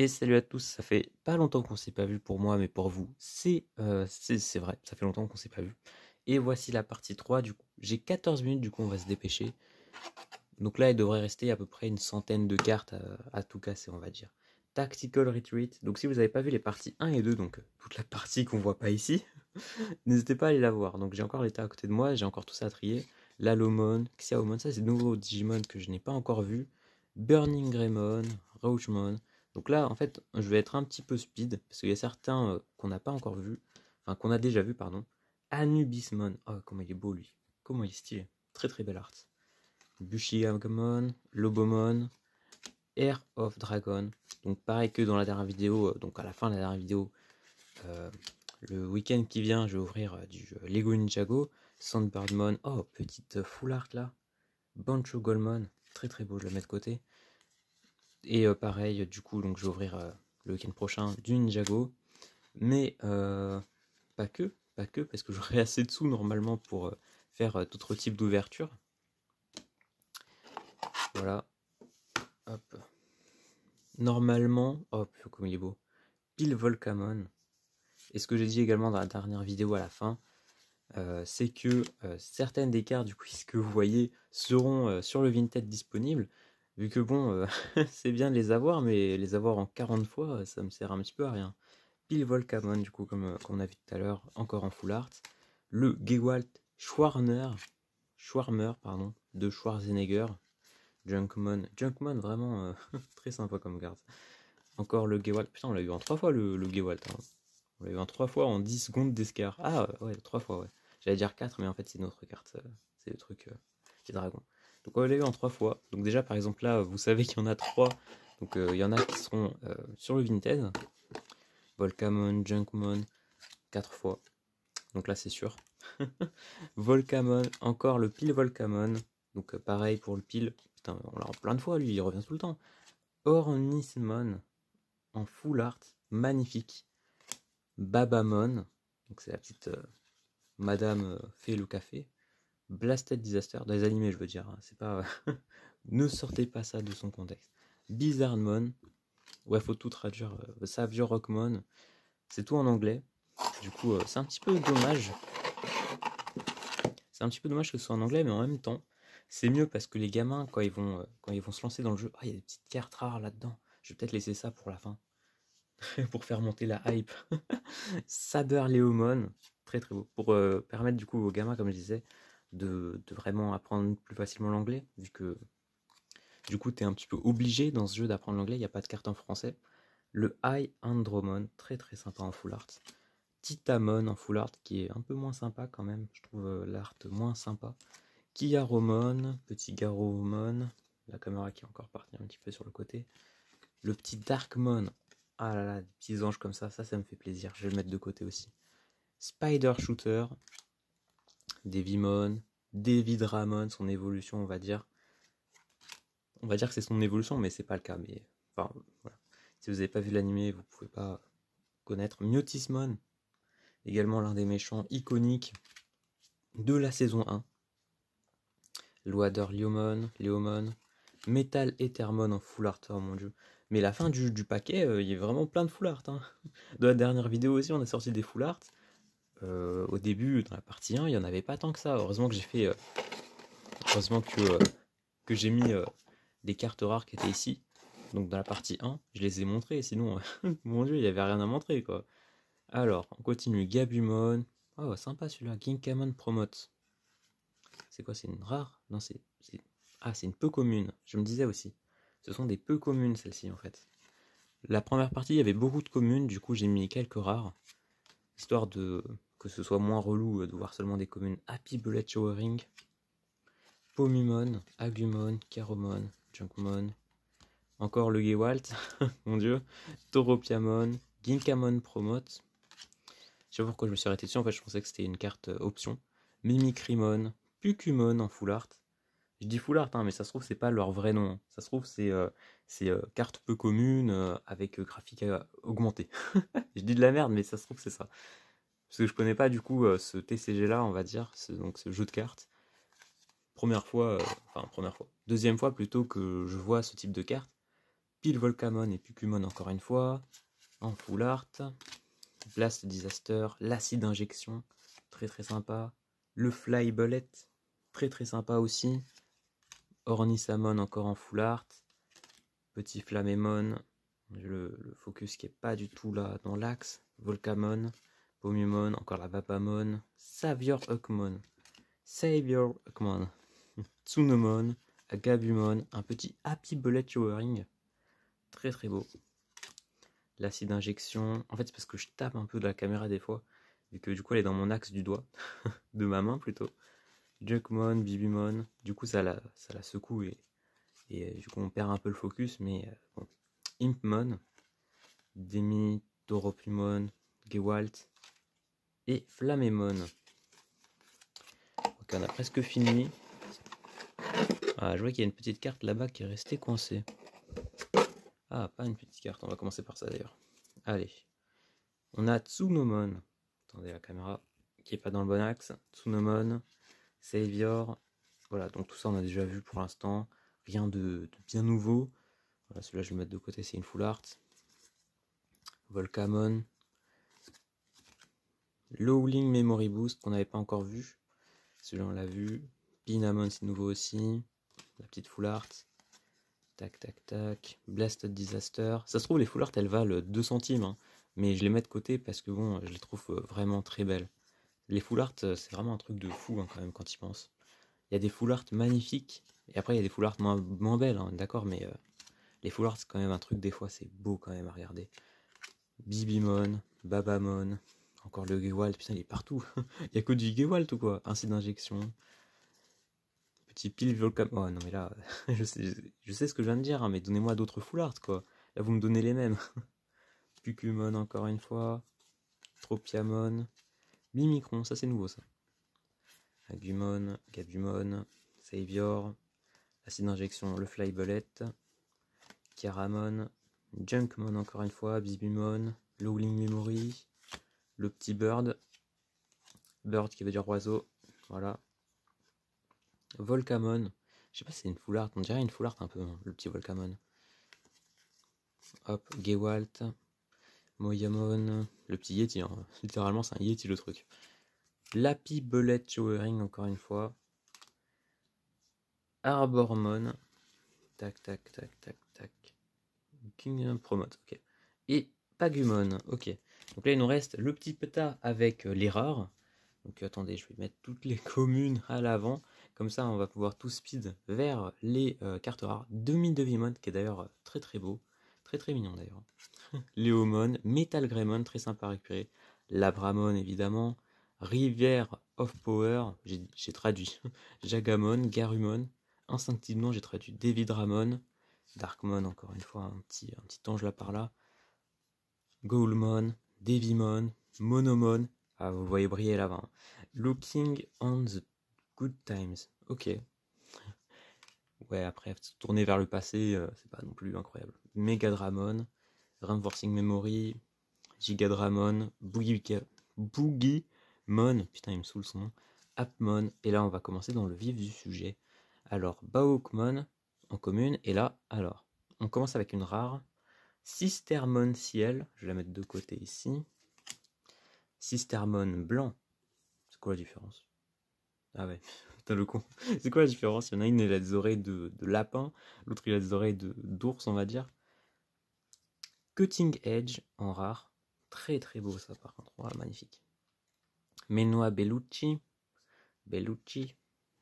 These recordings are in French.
Et salut à tous, ça fait pas longtemps qu'on s'est pas vu pour moi, mais pour vous, c'est vrai, ça fait longtemps qu'on s'est pas vu. Et voici la partie 3, du coup, j'ai 14 minutes, du coup on va se dépêcher. Donc là, il devrait rester à peu près une centaine de cartes à tout casser, on va dire. Tactical Retreat, donc si vous n'avez pas vu les parties 1 et 2, donc toute la partie qu'on voit pas ici, n'hésitez pas à aller la voir. Donc j'ai encore l'état à côté de moi, j'ai encore tout ça à trier. Lalomon, Xiaomon, ça c'est de nouveaux Digimon que je n'ai pas encore vu. Burning Greymon, Rougemon. Donc là, en fait, je vais être un petit peu speed, parce qu'il y a certains qu'on n'a pas encore vu, enfin qu'on a déjà vu, pardon. Anubismon, oh comment il est beau lui, comment il est stylé, très très belle art. Bushiagamon, Lobomon, Air of Dragon. Donc pareil que dans la dernière vidéo, donc à la fin de la dernière vidéo, le week-end qui vient, je vais ouvrir du Lego Ninjago, Sandbirdmon, oh petite full art là, Bancho Goldmon, très très beau, je le mets de côté. Et pareil, du coup, donc je vais ouvrir le week-end prochain du Ninjago, mais pas que, parce que j'aurai assez de sous normalement pour faire d'autres types d'ouvertures. Voilà, hop. Normalement, oh comme il est beau, Pile Volcamon. Et ce que j'ai dit également dans la dernière vidéo à la fin, c'est que certaines des cartes du quiz que vous voyez seront sur le Vinted disponible, vu que bon, c'est bien de les avoir, mais les avoir en 40 fois, ça me sert un petit peu à rien. Pile Volcamon, du coup, comme on a vu tout à l'heure, encore en full art. Le Gewalt Schwarmer, pardon, de Schwarzenegger. Junkmon, vraiment très sympa comme carte. Encore le Gewalt, putain, on l'a eu en 3 fois le Gewalt. Hein. On l'a eu en 3 fois en 10 secondes d'escar. Ah ouais, 3 fois, ouais. J'allais dire 4, mais en fait, c'est une autre carte. C'est le truc qui est dragon. Donc, on l'a eu en 3 fois. Donc, déjà, par exemple, là, vous savez qu'il y en a 3. Donc, il y en a qui seront sur le Vinted. Volcamon, Junkmon, 4 fois. Donc là, c'est sûr. Volcamon, encore le pile Volcamon. Donc, pareil pour le pile. Putain, on l'a en plein de fois, lui, il revient tout le temps. Ornismon, en full art, magnifique. Babamon, donc c'est la petite madame fait le café. Blasted Disaster, dans les animés je veux dire, hein, c'est pas... ne sortez pas ça de son contexte. Bizarremon, ouais faut tout traduire, Saviour Rockmon, c'est tout en anglais, du coup c'est un petit peu dommage. C'est un petit peu dommage que ce soit en anglais, mais en même temps, c'est mieux parce que les gamins, quand ils vont se lancer dans le jeu, il y a des petites cartes rares là-dedans, je vais peut-être laisser ça pour la fin. Pour faire monter la hype. Saber Leomon, très très beau. Pour permettre du coup aux gamins, comme je disais, de vraiment apprendre plus facilement l'anglais, vu que du coup tu es un petit peu obligé dans ce jeu d'apprendre l'anglais, il n'y a pas de carte en français. Le High Andromon, très très sympa en full art. Titamon en full art, qui est un peu moins sympa quand même, je trouve l'art moins sympa. Kiaromon, petit Garomon, la caméra qui est encore partie un petit peu sur le côté. Le petit Darkmon, ah là là, des petits anges comme ça me fait plaisir, je vais le mettre de côté aussi. Spider Shooter, Devimon, Davidramon, son évolution on va dire. On va dire que c'est son évolution, mais c'est pas le cas. Mais enfin, voilà. Si vous n'avez pas vu l'animé, vous pouvez pas connaître. Mutismon, également l'un des méchants iconiques de la saison 1. Loader Leomon, Metal Ethermon en full art, oh mon dieu. Mais la fin du paquet, il y a vraiment plein de full art. Hein. Dans la dernière vidéo aussi, on a sorti des full art. Au début, dans la partie 1, il n'y en avait pas tant que ça. Heureusement que j'ai fait. Heureusement que j'ai mis les cartes rares qui étaient ici. Donc dans la partie 1, je les ai montrées. Sinon, mon dieu, il n'y avait rien à montrer quoi. Alors, on continue. Gabumon. Oh, sympa celui-là. Ginkamon Promote. C'est quoi? C'est une rare? Non, c'est. Ah, c'est une peu commune. Je me disais aussi. Ce sont des peu communes celles-ci en fait. La première partie, il y avait beaucoup de communes. Du coup, j'ai mis quelques rares. Histoire de que ce soit moins relou de voir seulement des communes. Happy Bullet Showering, Pomimon, Agumon, Caromon, Junkmon, encore le Gewalt, mon dieu, Tauropiamon, Ginkamon Promote. Je sais pas pourquoi je me suis arrêté dessus, en fait je pensais que c'était une carte option. Mimikrimon, Pukumon en full art. Je dis full art, hein, mais ça se trouve c'est pas leur vrai nom. Ça se trouve c'est carte peu commune avec graphique augmenté. Je dis de la merde, mais ça se trouve c'est ça. Parce que je connais pas du coup ce TCG là, on va dire, donc ce jeu de cartes. Première fois. Deuxième fois plutôt que je vois ce type de carte. Pile Volcamon et Pukumon encore une fois. En full art. Blast Disaster. L'acide injection. Très très sympa. Le Fly Bullet. Très très sympa aussi. Ornisamon encore en full art. Petit Flammemon. Le focus qui est pas du tout là dans l'axe. Volcamon. Pomumon. Encore la Vapamon. Savior Huckmon. Tsunomon. Gabumon. Un petit Happy Bullet Showering. Très très beau. L'acide injection. En fait, c'est parce que je tape un peu de la caméra des fois. Vu que du coup, elle est dans mon axe du doigt. De ma main plutôt. Junkmon, Bibimon. Du coup, ça la secoue et du coup, on perd un peu le focus. Mais bon. Impmon. Demi, Toropumon. Gewalt. Et Flammemon. Ok, on a presque fini. Ah, je vois qu'il y a une petite carte là-bas qui est restée coincée. Ah, pas une petite carte, on va commencer par ça d'ailleurs. Allez. On a Tsunomon. Attendez, la caméra qui est pas dans le bon axe. Tsunomon, Savior. Voilà, donc tout ça on a déjà vu pour l'instant. Rien de bien nouveau. Voilà, celui-là je vais le mettre de côté, c'est une full art. Volcamon. Lowling Memory Boost qu'on n'avait pas encore vu. Celui-là on l'a vu. Pinamon c'est nouveau aussi. La petite full art. Tac, tac, tac. Blasted Disaster. Ça se trouve, les full art, elles valent 2 centimes. Hein, mais je les mets de côté parce que bon, je les trouve vraiment très belles. Les full art, c'est vraiment un truc de fou hein, quand même quand y penses. Il y a des full art magnifiques. Et après, il y a des full art moins belles, hein, d'accord. Mais les full art, c'est quand même un truc, des fois, c'est beau quand même à regarder. Bibimon, Babamon. Encore le Gewalt. Putain, il est partout. Il n'y a que du Gewalt ou quoi? Ainsi d'injection. Petit pile Volcam. Oh non mais là, je sais ce que je viens de dire, hein, mais donnez-moi d'autres full art quoi. Là vous me donnez les mêmes. Pukumon encore une fois. Tropiamon. Mimikron, ça c'est nouveau ça. Agumon, Gabumon, Savior. Acide d'injection, le Fly Bullet. Kiramon. Junkmon encore une fois. Bibimon. Lowling Memory. Le petit Bird. Bird qui veut dire oiseau. Voilà. Volcamon. Je sais pas si c'est une full art. On dirait une full art un peu, hein, le petit Volcamon. Hop, Gewalt. Moyamon. Le petit Yeti. Hein. Littéralement, c'est un Yeti le truc. Lapi Bullet Showering, encore une fois. Arbormon. Tac, tac, tac, tac, tac. King Promote, ok. Et Pagumon, ok. Donc là, il nous reste le petit pétard avec les rares. Donc attendez, je vais mettre toutes les communes à l'avant. Comme ça, on va pouvoir tout speed vers les cartes rares. Demi-Devimon, qui est d'ailleurs très très beau. Très très mignon d'ailleurs. Léomon, Metal Greymon, très sympa à récupérer. Labramon, évidemment. Rivière of Power, j'ai traduit. Jagamon, Garumon. Instinctivement, j'ai traduit Devidramon. Darkmon, encore une fois, un petit ange là par là. Goulmon, Devimon, Monomon. Ah, vous voyez briller là-bas. Hein. Looking on the good times. Ok. Ouais, après, tourner vers le passé, c'est pas non plus incroyable. Megadramon, Reinforcing Memory, Gigadramon, Boogimon, putain, il me saoule son nom. Appmon, et là, on va commencer dans le vif du sujet. Alors, Baookmon en commune, et là, alors, on commence avec une rare. Sistermon Ciel, je vais la mettre de côté ici. Sistermon blanc. C'est quoi la différence? Ah ouais, putain le con. C'est quoi la différence? Il y en a une, elle a des oreilles de lapin, l'autre il a des oreilles d'ours, on va dire. Cutting Edge en rare. Très très beau ça par contre, voilà, magnifique. Menoa Bellucci,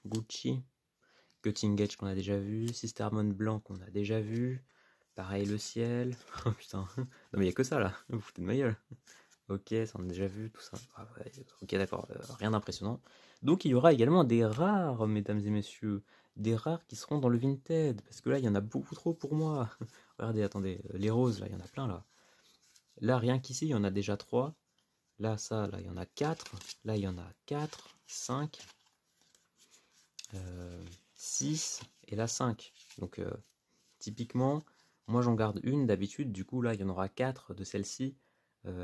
Gucci. Cutting Edge qu'on a déjà vu. Sistermon blanc qu'on a déjà vu. Pareil le ciel. Oh putain, non mais il n'y a que ça là, vous foutez de ma gueule. Ok, ça on a déjà vu, tout ça. Ah ouais, ok, d'accord, rien d'impressionnant. Donc il y aura également des rares, mesdames et messieurs. Des rares qui seront dans le Vinted. Parce que là, il y en a beaucoup trop pour moi. Regardez, attendez, les roses, là, il y en a plein, là. Là, rien qu'ici, il y en a déjà 3. Là, ça, là, il y en a 4. Là, il y en a 4, 5, 6, et là, 5. Donc, typiquement, moi, j'en garde une d'habitude. Du coup, là, il y en aura 4 de celles-ci.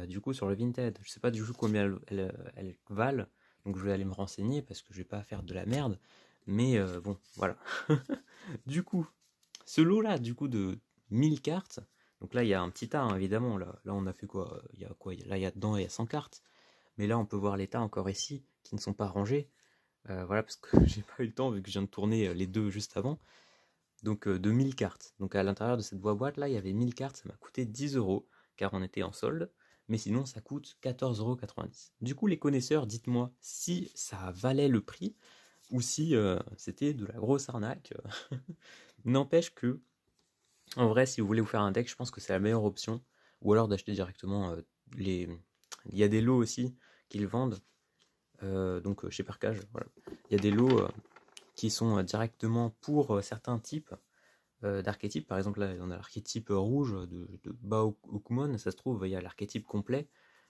Du coup sur le Vinted, je sais pas du coup combien elles valent, donc je vais aller me renseigner parce que je vais pas faire de la merde, mais bon voilà. Du coup ce lot là du coup de 1000 cartes. Donc là, il y a un petit tas, hein, évidemment. Là, on a fait quoi? Il y a quoi? Là, il y a dedans, il y a 100 cartes. Mais là, on peut voir les tas encore ici, qui ne sont pas rangés. Voilà, parce que j'ai pas eu le temps, vu que je viens de tourner les deux juste avant. Donc de 1000 cartes. Donc à l'intérieur de cette boîte là, il y avait 1000 cartes, ça m'a coûté 10 euros, car on était en solde. Mais sinon, ça coûte 14,90 €. Du coup, les connaisseurs, dites-moi si ça valait le prix ou si c'était de la grosse arnaque. N'empêche que, en vrai, si vous voulez vous faire un deck, je pense que c'est la meilleure option. Ou alors d'acheter directement les... Il y a des lots aussi qu'ils vendent. Donc chez Percage, voilà. Il y a des lots qui sont directement pour certains types d'archétypes. Par exemple, là, on a l'archétype rouge de Baokumon. Ça se trouve, il y a l'archétype complet.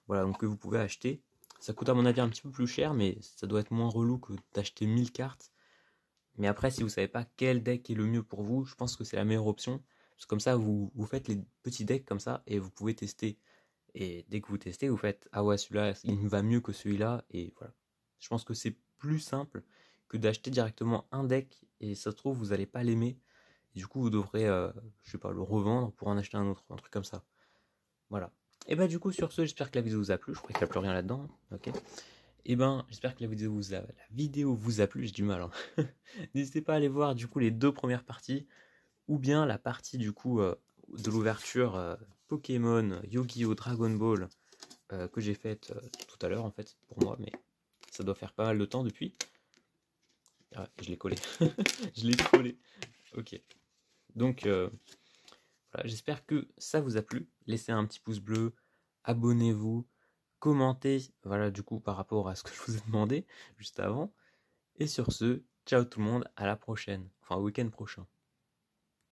Voilà, donc que vous pouvez acheter. Ça coûte à mon avis un petit peu plus cher, mais ça doit être moins relou que d'acheter 1000 cartes. Mais après, si vous savez pas quel deck est le mieux pour vous, je pense que c'est la meilleure option. Parce que comme ça, vous faites les petits decks comme ça et vous pouvez tester. Et dès que vous testez, vous faites ah ouais, celui-là, il me va mieux que celui-là. Et voilà. Je pense que c'est plus simple que d'acheter directement un deck et ça se trouve, vous n'allez pas l'aimer. Et du coup, vous devrez, je sais pas, le revendre pour en acheter un autre, un truc comme ça. Voilà. Et bah du coup, sur ce, j'espère que la vidéo vous a plu. Je crois qu'il n'y a plus rien là-dedans. Ok. Et ben, j'espère que la vidéo vous a plu. J'ai du mal. Hein. N'hésitez pas à aller voir du coup les deux premières parties ou bien la partie du coup de l'ouverture Pokémon, Yu-Gi-Oh, Dragon Ball que j'ai faite tout à l'heure en fait pour moi, mais ça doit faire pas mal de temps depuis. Ah, je l'ai collé. Je l'ai collé. Ok. Donc voilà, j'espère que ça vous a plu. Laissez un petit pouce bleu, abonnez-vous, commentez, voilà du coup par rapport à ce que je vous ai demandé juste avant. Et sur ce, ciao tout le monde, à la prochaine, enfin au week-end prochain.